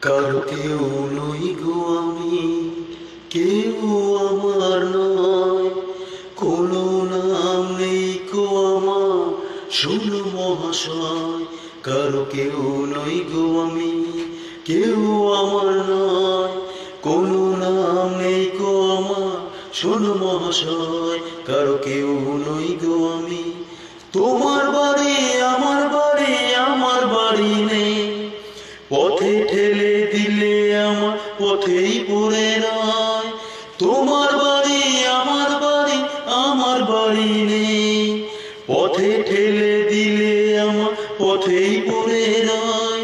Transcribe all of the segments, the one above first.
কারো কেউ নই গো আমি, কেউ আমার নয়, কোনো নাম নেই গো আমার, শোনো মহাশয়। কারো কেউ নই গো আমি, কেউ আমার নয়, কোনো নাম নেই গো আমার, শোনো মহাশয়। কারো কেউ নই গো আমি। তোমার বাড়ি আমার বাড়ি, আমার বাড়ি নেই, পথে ঠেলে দিলে আমার পথেই পড়ে রয়। তোমার বাড়ি আমার বাড়ি, আমার বাড়ি নেই, পথে ঠেলে দিলে আমার পথেই পড়ে রয়।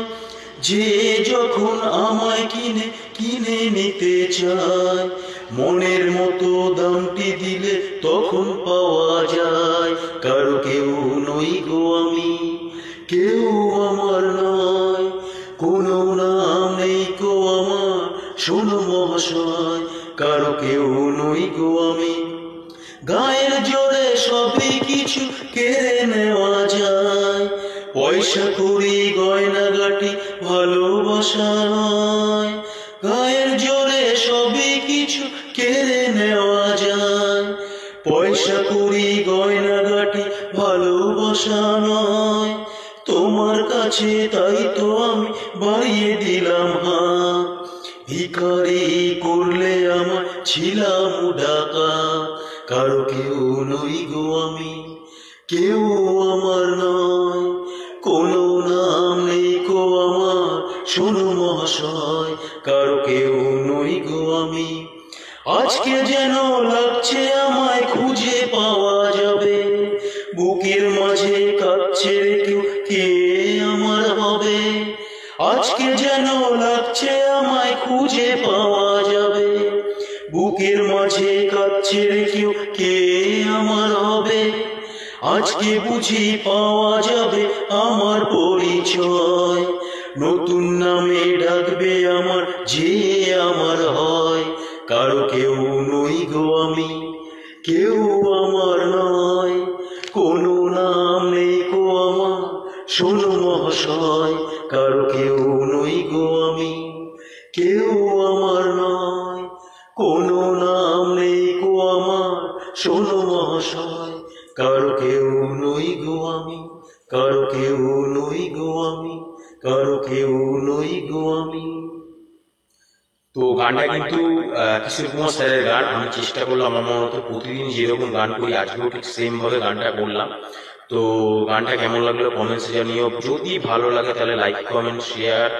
যে যখন আমায় কিনে কিনে নিতে চায়, মনের মতো দামটি দিলে তখন পাওয়া যায়। কারো কেউ নই গো আমি, কেউ আমার নয়, কোনো নাম নেই গো আমার, শোনো মহাশয়। কারো কেউ নই গো আমি। গায়ের জোরে সবই কিছু কেড়ে নেওয়া যায়, পয়সা করি গয়নাগাটি ভালোবাসা নয়। গায়ের জোরে সবই কিছু কেড়ে নেওয়া যায়, পয়সা করি গয়নাগাটি ভালোবাসা নয়। তোমার কাছে তাই তো আমি বাড়িয়ে দিলাম হাত, ভিখারি করলে আমার ছিলাম ডাকা। কারো কেউ নই গো আমি, কেউ আমার নয়, কোনো নাম নেই গো আমার, শোনো মহাশয়। কারো কেউ নই গো আমি। আজকে যেন লাগছে আমায় খুঁজে পাওয়া যাবে, বুকের মাঝে কাঁদছে রে কেউ, কে আমার হবে। আজকে যেন লাগছে আমায় খুঁজে পাওয়া যাবে, বুকের মাঝে কাঁদছে রে কেউ, কে আমার হবে। আজকে বুঝি পাওয়া যাবে আমার পরিচয়, নতুন নামে ডাকবে আমার যে আমার হয়। কারো কেউ নই গো আমি, কেউ আমার নয়, কোনো নাম নেই গো আমার, শোনো মহাশয়। কারো কেউ নই গো আমি, কেউ আমার নয়, কোনো নাম নেই গো আমার, শোনো মহাশয়। কারো কেউ নই গো আমি, কারো কেউ নই গো আমি, কারো কেউ নই গো আমি। তো গানটা কিন্তু কিশোর কুমার স্যারের গান। আমি চেষ্টা করলাম আমার মতো প্রতিদিন যেরকম গান করি আজকেও ঠিক সেম ভাবে গানটা করলাম। তো গানটা কেমন লাগলো কমেন্টসে জানিও। যদি ভালো লাগে তাহলে লাইক কমেন্ট শেয়ার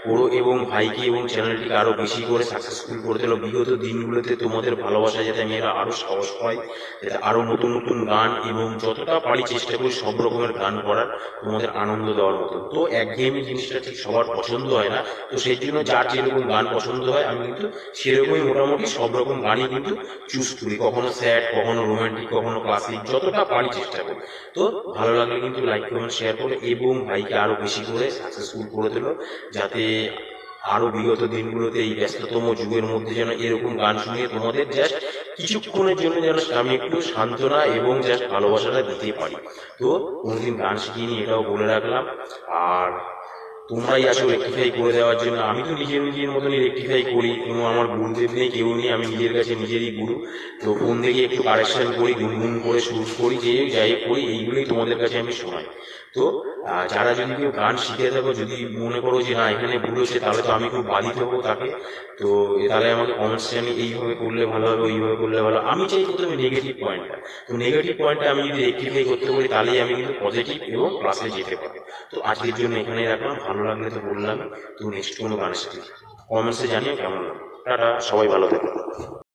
করো এবং ভাইকে এবং চ্যানেলটিকে আরো বেশি করে সাকসেসফুল করে তোলো। বিগত দিনগুলোতে তোমাদের ভালোবাসা যাতে আমি এরা আরো সাহস পাই, যাতে আরো নতুন নতুন গান এবং যতটা পারি চেষ্টা করি সব রকমের গান করার, তোমাদের আনন্দ দেওয়ার মতো। তো একঘেয়েমি জিনিসটা ঠিক সবার পছন্দ হয় না, তো সেই জন্য যার যেরকম গান পছন্দ হয় আমি কিন্তু সেরকমই মোটামুটি সব রকম গানই কিন্তু চুজ করি, কখনো স্যাড, কখনো রোমান্টিক, কখনো ক্লাসিক, যতটা পারি চেষ্টা করি। তো ভালো লাগলে কিন্তু লাইক কমেন্ট শেয়ার করো এবং ভাইকে আরো বেশি করে সাকসেসফুল করে তোলো, যাতে আরো বিগত দিনগুলোতে এই ব্যস্ততম যুগের মধ্যে যেন এরকম গান শুনিয়ে তোমাদের জাস্ট কিছুক্ষণের জন্য যেন আমি একটু সান্ত্বনা এবং জাস্ট ভালোবাসাটা দিতে পারি। তো কোনোদিন গান শিখিনি এটাও বলে রাখলাম। আর তোমরাই আছো রেক্টিফাই করে দেওয়ার জন্য। আমি তো নিজের মতনই রেক্টিফাই করি, কোনো আমার গুরুদেব নেই, কেউ নেই, আমি নিজের কাছে নিজেরই গুরু। তো ফোন থেকে একটু কারেকশন করি, গুনগুন করে সুর করি, যে যাই করি এইগুলোই তোমাদের কাছে আমি শোনাই। তো যারা যদি কেউ গান শিখে থাকো, যদি মনে করো যে না এখানে ভুল হচ্ছে, তাহলে তো আমি খুব বাধিত হবো তাকে। তো তাহলে আমাকে কমেন্টস জানি এইভাবে করলে ভালো হবে, ওইভাবে করলে ভালো। আমি চাই প্রথমে নেগেটিভ পয়েন্টটা, তো নেগেটিভ পয়েন্টটা আমি যদি রেক্টিফাই করতে পারি তাহলেই আমি কিন্তু পজিটিভ এবং ক্লাসে যেতে পারবো। তো আজকের জন্য এখানেই রাখলাম, ভালো লাগলে তো বললাম। তো নেক্সট কোনো গানের সাথে কমেন্টসে জানিও কেমন লাগলো। টাটা, সবাই ভালো থাকো।